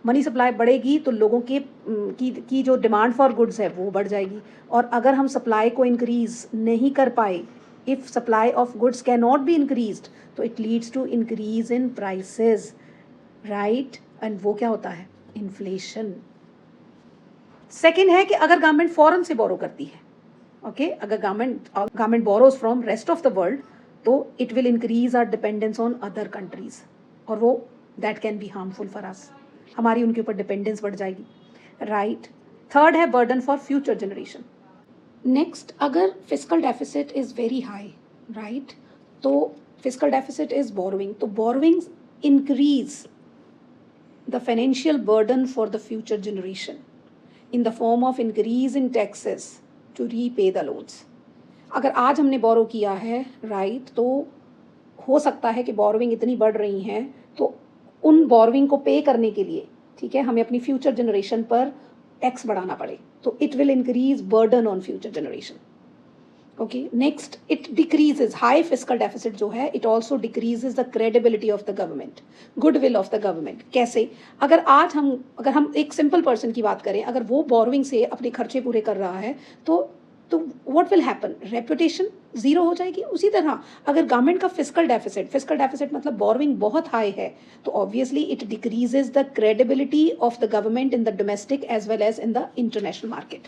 मनी सप्लाई बढ़ेगी तो लोगों की जो डिमांड फॉर गुड्स है वो बढ़ जाएगी, और अगर हम सप्लाई को इंक्रीज नहीं कर पाए, if supply of goods can not be increased, तो it leads to increase in prices, right, and वो क्या होता है, इन्फ्लेशन। सेकेंड है कि अगर गवर्नमेंट फॉरेन से बोरो करती है, ओके, अगर government borrows from rest of the world, तो it will increase our dependence on other countries, और वो that can be harmful for us, हमारी उनके ऊपर डिपेंडेंस बढ़ जाएगी, राइट। थर्ड है burden for future generation. Next, अगर fiscal deficit is very high, right, तो फिस्कल डेफिसिट इज़ बोरोइंग, तो borrowings increase the financial burden for the future generation in the form of increase in taxes to repay the loans. अगर आज हमने बोरो किया है, right, तो हो सकता है कि बोरोइंग इतनी बढ़ रही हैं तो उन बोरोइंग को पे करने के लिए, ठीक है, हमें अपनी फ्यूचर जनरेशन पर टैक्स बढ़ाना पड़े, तो it will increase burden on future generation. Okay, next, it decreases, high fiscal deficit जो है, it also decreases the credibility of the government, goodwill of the government. कैसे? अगर हम एक सिंपल पर्सन की बात करें, अगर वो बोरोइंग से अपने खर्चे पूरे कर रहा है तो what will happen, reputation zero हो जाएगी। उसी तरह अगर गवर्नमेंट का फिस्कल डेफिसिट मतलब बोरोइंग बहुत हाई है, तो obviously it decreases the credibility of the government in the domestic as well as in the international market.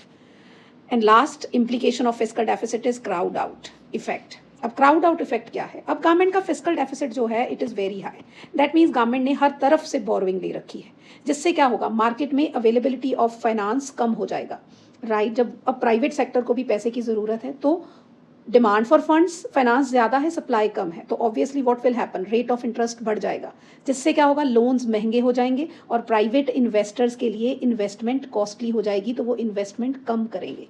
And last implication of fiscal deficit is crowd out effect. अब crowd out effect क्या है? अब government का fiscal deficit जो है it is very high, that means government ने हर तरफ से बोरोइंग ले रखी है, जिससे क्या होगा, मार्केट में अवेलेबिलिटी ऑफ फाइनेंस कम हो जाएगा, राइट। जब अब प्राइवेट सेक्टर को भी पैसे की ज़रूरत है, तो डिमांड फॉर फंड्स, फाइनेंस ज़्यादा है, सप्लाई कम है, तो obviously what will happen, rate of interest बढ़ जाएगा, जिससे क्या होगा, लोन्स महंगे हो जाएंगे और प्राइवेट इन्वेस्टर्स के लिए इन्वेस्टमेंट कॉस्टली हो जाएगी, तो वो इन्वेस्टमेंट कम करेंगे,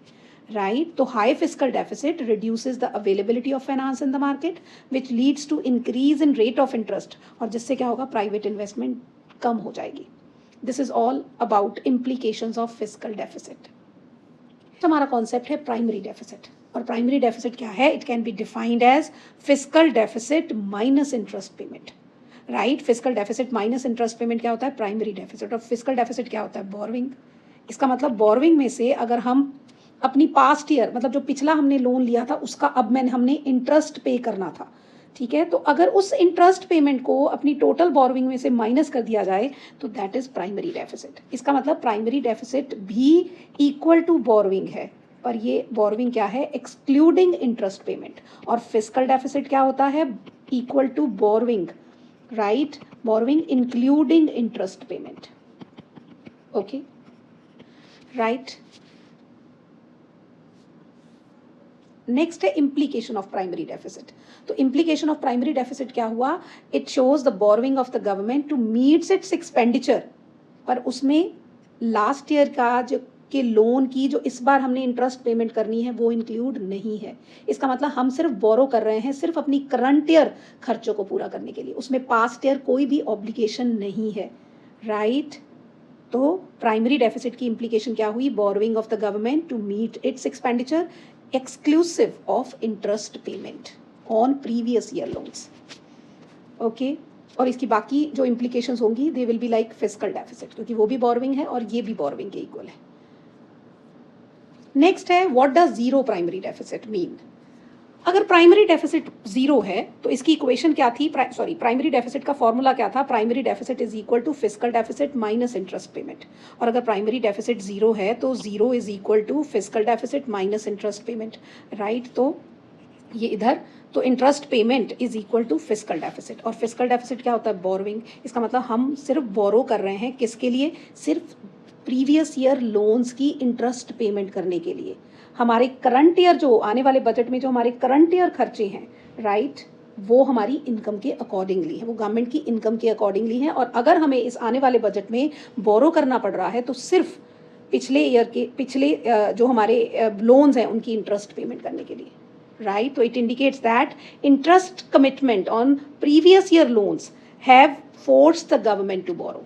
right? तो high fiscal deficit reduces the availability of finance in the market, which leads to increase in rate of interest, और जिससे क्या होगा, private investment कम हो जाएगी। This is all about implications of fiscal deficit. हमारा concept है primary deficit, और primary deficit क्या है? It can be defined as fiscal deficit minus interest payment, right. Fiscal deficit minus interest payment क्या होता है? Primary deficit. और fiscal deficit क्या होता है? बोरोइंग। इसका मतलब बोरोइंग में से अगर हम अपनी पास्ट ईयर, मतलब जो पिछला हमने लोन लिया था उसका अब हमने इंटरेस्ट पे करना था, ठीक है, तो अगर उस इंटरेस्ट पेमेंट को अपनी टोटल बोरोइंग में से माइनस कर दिया जाए तो दैट इज प्राइमरी डेफिसिट। इसका मतलब प्राइमरी डेफिसिट भी इक्वल टू बोरोइंग है, पर ये बोरोइंग क्या है? Excluding interest payment. और फिस्कल डेफिसिट क्या होता है? Equal to borrowing, right, borrowing including interest payment. Okay, right. Next है इम्प्लीकेशन ऑफ प्राइमरी डेफिसिट। तो इम्प्लीकेशन ऑफ प्राइमरी डेफिसिट क्या हुआ? It shows the borrowing of the government to meets its expenditure, पर उसमें last year का जो के loan की जो इस बार हमने इंटरेस्ट पेमेंट करनी है वो इंक्लूड नहीं है। इसका मतलब हम सिर्फ बोरो कर रहे हैं सिर्फ अपनी करंट ईयर खर्चों को पूरा करने के लिए, उसमें पास्ट ईयर कोई भी ऑब्लिगेशन नहीं है, राइट। तो प्राइमरी डेफिसिट की इम्प्लीकेशन क्या हुई? Borrowing of the government to meet its expenditure exclusive of interest payment on previous year loans. Okay, और इसकी बाकी जो implications होंगी they will be like fiscal deficit, क्योंकि वो भी borrowing है और ये भी borrowing के equal है। Next है what does zero primary deficit mean? अगर प्राइमरी डेफिसिट जीरो है तो इसकी इक्वेशन क्या थी? प्राइमरी डेफिसिट का फॉर्मूला क्या था? Primary deficit is equal to fiscal deficit minus interest payment. और अगर प्राइमरी डेफिसिट जीरो है तो zero is equal to fiscal deficit minus interest payment, right. तो ये इधर, तो interest payment is equal to fiscal deficit, और फिस्कल डेफिसिट क्या होता है? बोरोइंग। इसका मतलब हम सिर्फ बोरो कर रहे हैं किसके लिए? सिर्फ प्रीवियस ईयर लोन्स की इंटरेस्ट पेमेंट करने के लिए। हमारे करंट ईयर जो आने वाले बजट में जो हमारे करंट ईयर खर्चे हैं, राइट, वो हमारी इनकम के अकॉर्डिंगली है, वो गवर्नमेंट की इनकम के अकॉर्डिंगली है। और अगर हमें इस आने वाले बजट में बोरो करना पड़ रहा है तो सिर्फ पिछले जो हमारे लोन्स हैं उनकी इंटरेस्ट पेमेंट करने के लिए, राइट। तो it indicates that interest commitment on previous year loans have forced the government to borrow.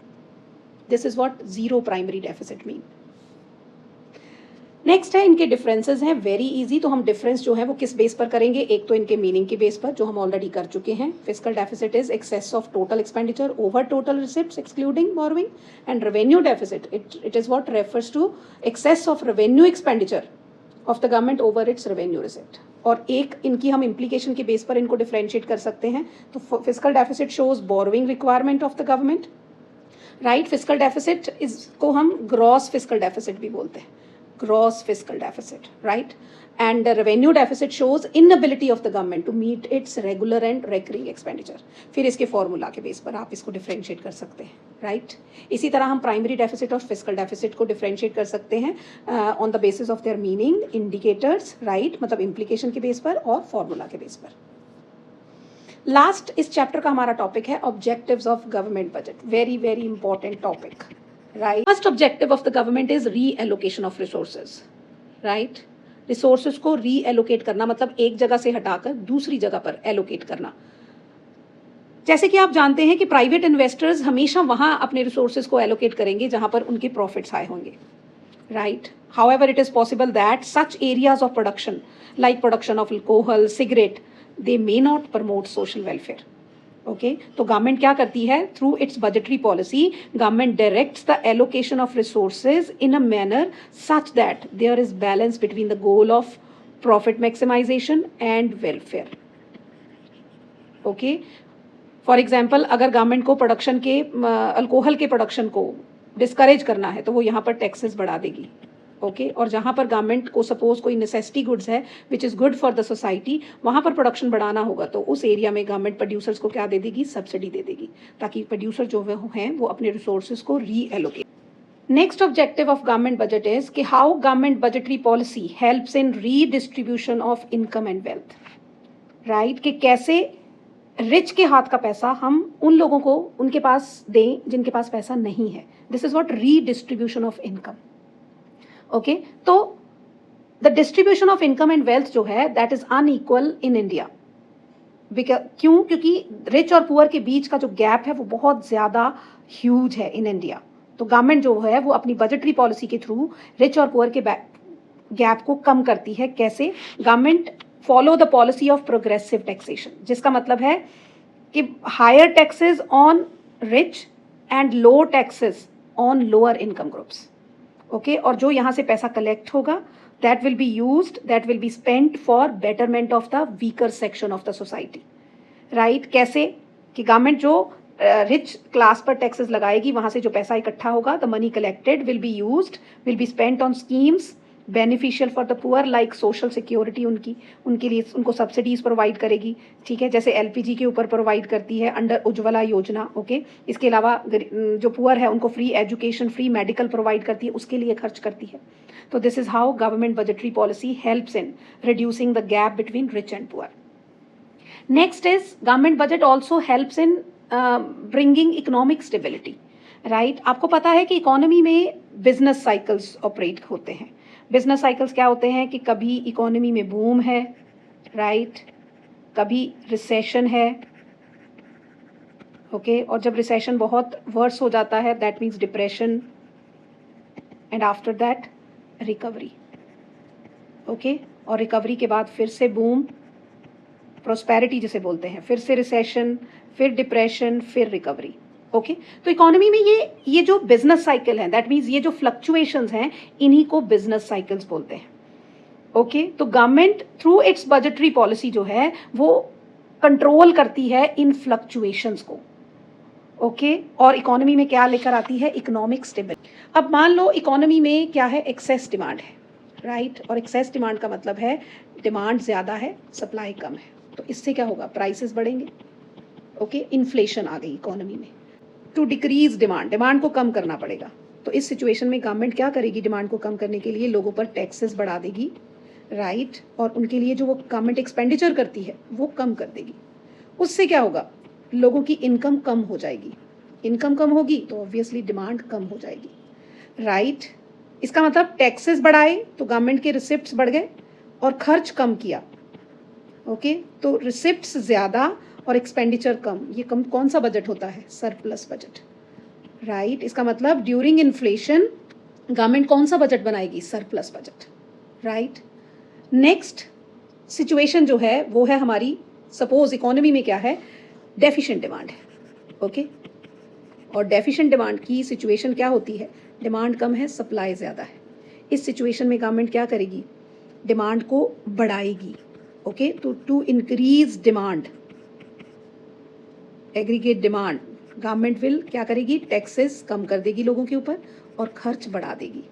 This is what zero primary deficit mean. Next है इनके डिफरेंसेस हैं, वेरी इजी। तो हम डिफरेंस जो है वो किस बेस पर करेंगे? एक तो इनके मीनिंग के बेस पर जो हम ऑलरेडी कर चुके हैं। Fiscal deficit is excess of total expenditure over total receipts excluding borrowing, and revenue deficit it is what refers to excess of revenue expenditure of the government over its revenue receipt. और एक इनकी हम implication के base पर इनको differentiate कर सकते हैं। तो fiscal deficit shows borrowing requirement of the government, right. Fiscal deficit इसको हम ग्रॉस फिस्कल डेफिसिट भी बोलते हैं, gross fiscal deficit, right? And the revenue deficit shows inability of the government to meet its regular and recurring expenditure. फिर इसके formula के base पर आप इसको डिफ्रेंशिएट कर सकते हैं, राइट? इसी तरह हम प्राइमरी डेफिसिट और फिस्कल डेफिसिट को डिफ्रेंशिएट कर सकते हैं on the basis of their meaning, indicators, right? मतलब इम्प्लीकेशन के बेस पर और फॉर्मूला के बेस पर. लास्ट इस चैप्टर का हमारा टॉपिक है objectives of government budget. Very very important topic, right? First objective of the government is reallocation of resources, right? Resources को रीएलोकेट करना मतलब एक जगह से हटाकर दूसरी जगह पर एलोकेट करना. जैसे कि आप जानते हैं कि प्राइवेट इन्वेस्टर्स हमेशा वहां अपने रिसोर्सेज को एलोकेट करेंगे जहां पर उनके प्रॉफिट्स आए होंगे, right? However, it is possible that such areas of production, like production of alcohol, cigarette, they may not promote social welfare. Okay, तो गवर्नमेंट क्या करती है? Through its budgetary policy, government directs the allocation of resources in a manner such that there is balance between the goal of profit maximisation and welfare. Okay, for example अगर government को production के alcohol के production को discourage करना है तो वो यहाँ पर टैक्सेस बढ़ा देगी. ओके, और जहाँ पर गवर्नमेंट को सपोज कोई नेसेसिटी गुड्स है which is good for the society, वहाँ पर प्रोडक्शन बढ़ाना होगा तो उस एरिया में गवर्नमेंट प्रोड्यूसर्स को क्या दे देगी? सब्सिडी दे देगी, ताकि प्रोड्यूसर जो हैं वो अपने रिसोर्सेज को reallocate. Next objective of government budget is कि how government budgetary policy helps in redistribution of income and wealth, right? कि कैसे रिच के हाथ का पैसा हम उन लोगों को उनके पास दें जिनके पास पैसा नहीं है. This is what redistribution of income. Okay, तो the distribution of income and wealth जो है that is unequal in India. क्यों? क्योंकि रिच और पुअर के बीच का जो गैप है वो बहुत ज़्यादा ह्यूज है इन इंडिया. तो गवर्नमेंट जो है वो अपनी बजटरी पॉलिसी के थ्रू रिच और पुअर के गैप को कम करती है. कैसे? Government follow the policy of progressive taxation, जिसका मतलब है कि higher taxes on rich and low taxes on lower income groups. Okay, और जो यहाँ से पैसा कलेक्ट होगा that will be used, that will be spent for betterment of the weaker section of the society, right? कैसे? कि government जो rich class पर टैक्सेस लगाएगी, वहाँ से जो पैसा इकट्ठा होगा, the money collected will be used, will be spent on schemes beneficial for the poor, like social security. उनके लिए उनको सब्सिडीज प्रोवाइड करेगी, ठीक है? जैसे एलपीजी के ऊपर प्रोवाइड करती है अंडर उज्ज्वला योजना. ओके, इसके अलावा जो पुअर है उनको free education, free medical provide करती है, उसके लिए खर्च करती है. तो this is how government budgetary policy helps in reducing the gap between rich and poor. Next is government budget also helps in bringing economic stability, right? आपको पता है कि इकोनॉमी में बिजनेस साइकिल्स ऑपरेट होते हैं. बिजनेस साइकिल्स क्या होते हैं? कि कभी इकोनॉमी में बूम है, राइट? कभी रिसेशन है. ओके, और जब रिसेशन बहुत वर्स हो जाता है that means depression, and after that recovery. Okay, और रिकवरी के बाद फिर से बूम, प्रोस्पेरिटी जिसे बोलते हैं, फिर से रिसेशन, फिर डिप्रेशन, फिर रिकवरी. ओके, तो इकोनॉमी में ये जो बिजनेस साइकिल है दैट मीन्स ये जो फ्लक्चुएशंस हैं इन्हीं को बिजनेस साइकिल्स बोलते हैं. ओके, तो government through its budgetary policy जो है वो कंट्रोल करती है इन फ्लक्चुएशंस को. ओके, और इकोनॉमी में क्या लेकर आती है? Economic stability. अब मान लो इकोनॉमी में क्या है? एक्सेस डिमांड है, राइट? और एक्सेस डिमांड का मतलब है डिमांड ज़्यादा है, सप्लाई कम है. तो इससे क्या होगा? प्राइसेस बढ़ेंगे. ओके, इन्फ्लेशन आ गई इकोनॉमी में. टू डिक्रीज डिमांड को कम करना पड़ेगा. तो इस सिचुएशन में गवर्नमेंट क्या करेगी? डिमांड को कम करने के लिए लोगों पर टैक्सेस बढ़ा देगी, राइट? और उनके लिए जो वो गवर्नमेंट एक्सपेंडिचर करती है वो कम कर देगी. उससे क्या होगा? लोगों की इनकम कम हो जाएगी. इनकम कम होगी तो ऑब्वियसली डिमांड कम हो जाएगी, राइट? इसका मतलब टैक्सेस बढ़ाए तो गवर्नमेंट के रिसिप्ट्स बढ़ गए और खर्च कम किया. ओके, तो रिसिप्ट्स ज़्यादा और एक्सपेंडिचर कम. ये कम कौन सा बजट होता है? Surplus budget, right? इसका मतलब ड्यूरिंग इन्फ्लेशन गवर्नमेंट कौन सा बजट बनाएगी? Surplus budget, right? Next situation जो है वो है हमारी, सपोज इकोनॉमी में क्या है? डेफिशिएंट डिमांड है. ओके, और डेफिशिएंट डिमांड की सिचुएशन क्या होती है? डिमांड कम है, सप्लाई ज़्यादा है. इस सिचुएशन में गवर्नमेंट क्या करेगी? डिमांड को बढ़ाएगी. ओके, तो to increase demand, aggregate demand, government will क्या करेगी? टैक्सेस कम कर देगी लोगों के ऊपर और खर्च बढ़ा देगी,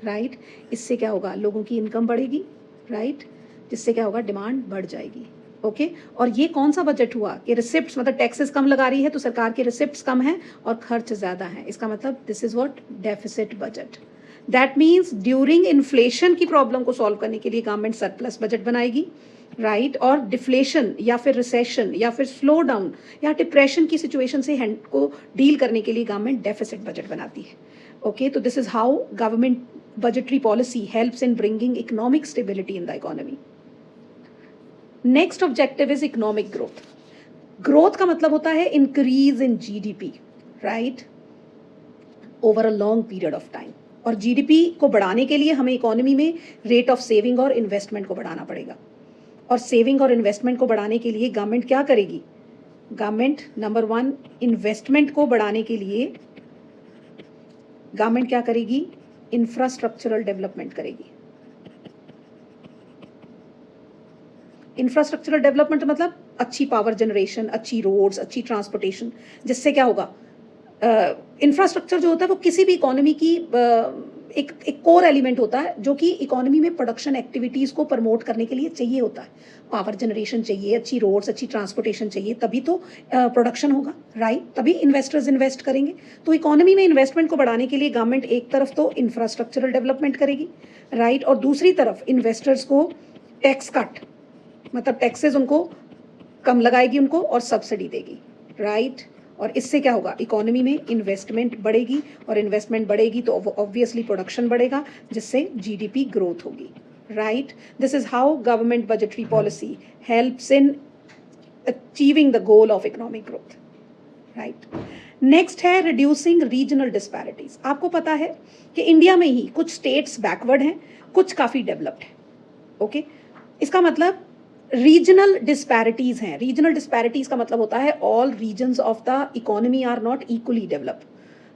राइट। इससे क्या होगा, लोगों की इनकम बढ़ेगी, राइट, जिससे क्या होगा, डिमांड बढ़ जाएगी। ओके और ये कौन सा बजट हुआ कि रिसिप्ट्स मतलब टैक्सेस कम लगा रही है तो सरकार के रिसिप्ट्स कम हैं और खर्च ज़्यादा है, इसका मतलब this is what deficit budget. That means during inflation की प्रॉब्लम को सॉल्व करने के लिए गवर्नमेंट सरप्लस बजट बनाएगी, राइट और डिफ्लेशन या फिर रिसेशन या फिर स्लो डाउन या डिप्रेशन की सिचुएशन से को डील करने के लिए गवर्नमेंट डेफिसिट बजट बनाती है। ओके तो this is how government budgetary policy helps in bringing economic stability in the economy. Next objective is economic growth. Growth का मतलब होता है increase in GDP, right? Over a long period of time. और GDP को बढ़ाने के लिए हमें इकोनॉमी में रेट ऑफ सेविंग और इन्वेस्टमेंट को बढ़ाना पड़ेगा। और सेविंग और इन्वेस्टमेंट को बढ़ाने के लिए गवर्नमेंट क्या करेगी? गवर्नमेंट नंबर 1 इन्वेस्टमेंट को बढ़ाने के लिए गवर्नमेंट क्या करेगी? इंफ्रास्ट्रक्चरल डेवलपमेंट करेगी। इंफ्रास्ट्रक्चरल डेवलपमेंट मतलब अच्छी पावर जनरेशन, अच्छी रोड्स, अच्छी ट्रांसपोर्टेशन, जिससे क्या होगा, इंफ्रास्ट्रक्चर जो होता है वो किसी भी इकोनॉमी की एक कोर एलिमेंट होता है जो कि इकोनॉमी में प्रोडक्शन एक्टिविटीज़ को प्रमोट करने के लिए चाहिए होता है। पावर जनरेशन चाहिए, अच्छी रोड्स, अच्छी ट्रांसपोर्टेशन चाहिए, तभी तो प्रोडक्शन होगा, राइट, तभी इन्वेस्टर्स इन्वेस्ट करेंगे। तो इकोनॉमी में इन्वेस्टमेंट को बढ़ाने के लिए गवर्नमेंट एक तरफ तो इंफ्रास्ट्रक्चरल डेवलपमेंट करेगी, राइट, और दूसरी तरफ इन्वेस्टर्स को टैक्स कट मतलब टैक्सेस उनको कम लगाएगी उनको और सब्सिडी देगी, राइट। और इससे क्या होगा, इकोनॉमी में इन्वेस्टमेंट बढ़ेगी और इन्वेस्टमेंट बढ़ेगी तो ऑब्वियसली प्रोडक्शन बढ़ेगा जिससे जीडीपी ग्रोथ होगी, right. This is how government budgetary policy helps in achieving the goal of economic growth, right. Next है रिड्यूसिंग रीजनल डिस्पैरिटीज। आपको पता है कि इंडिया में ही कुछ स्टेट्स बैकवर्ड हैं, कुछ काफ़ी डेवलप्ड हैं, ओके। इसका मतलब रीजनल डिस्पैरिटीज हैं। रीजनल डिस्पैरिटीज का मतलब होता है all regions of the economy are not equally developed,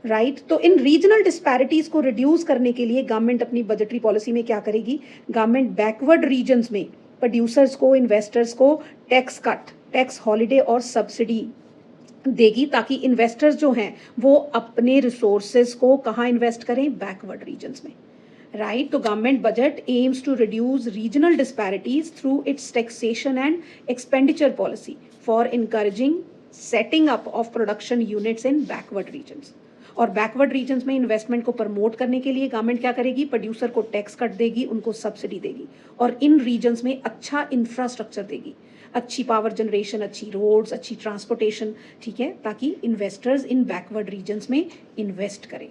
right. तो इन रीजनल डिस्पैरिटीज को रिड्यूस करने के लिए गवर्नमेंट अपनी बजटरी पॉलिसी में क्या करेगी? गवर्नमेंट बैकवर्ड रीजन्स में प्रोड्यूसर्स को, इन्वेस्टर्स को टैक्स कट, टैक्स हॉलीडे और सब्सिडी देगी ताकि इन्वेस्टर्स जो हैं वो अपने रिसोर्सेज को कहाँ इन्वेस्ट करें? बैकवर्ड रीजन्स में, right? तो government budget aims to reduce regional disparities through its taxation and expenditure policy for encouraging setting up of production units in backward regions. और बैकवर्ड रीजन्स में इन्वेस्टमेंट को promote करने के लिए government क्या करेगी? प्रोड्यूसर को टैक्स कट देगी, उनको सब्सिडी देगी और इन रीजन्स में अच्छा इंफ्रास्ट्रक्चर देगी, अच्छी पावर जनरेशन, अच्छी रोड्स, अच्छी ट्रांसपोर्टेशन, ठीक है, ताकि इन्वेस्टर्स इन बैकवर्ड रीजन्स में इन्वेस्ट करें।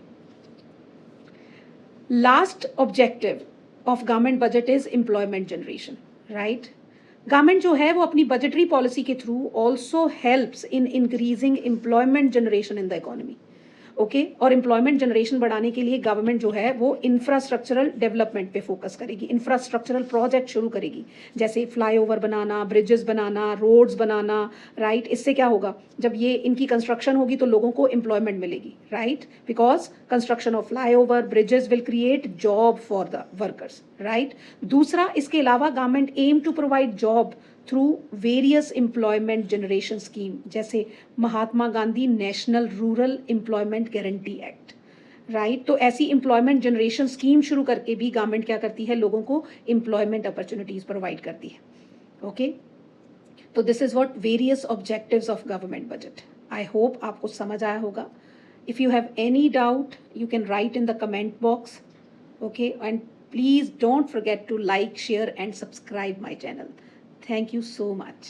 Last objective of government budget is employment generation, right? Government जो है वो अपनी बजटरी पॉलिसी के through also helps in increasing employment generation in the economy, okay. और एम्प्लॉयमेंट जनरेशन बढ़ाने के लिए गवर्नमेंट जो है वो इंफ्रास्ट्रक्चरल डेवलपमेंट पे फोकस करेगी, इंफ्रास्ट्रक्चरल प्रोजेक्ट शुरू करेगी, जैसे फ्लाईओवर बनाना, ब्रिजेस बनाना, रोड्स बनाना, राइट। इससे क्या होगा, जब ये इनकी कंस्ट्रक्शन होगी तो लोगों को एम्प्लॉयमेंट मिलेगी, right, because construction of flyover, bridges will create job for the workers, right. दूसरा, इसके अलावा government aim to provide job through various employment generation scheme, जैसे Mahatma Gandhi national rural employment guarantee act, right. तो ऐसी एम्प्लॉयमेंट जनरेशन स्कीम शुरू करके भी government क्या करती है? लोगों को एम्प्लॉयमेंट अपॉर्चुनिटीज प्रोवाइड करती है, ओके। तो this is what various objectives of government budget. I hope आपको समझ आया होगा। If you have any doubt you can write in the comment box, okay, and please don't forget to like, share and subscribe my channel. Thank you so much.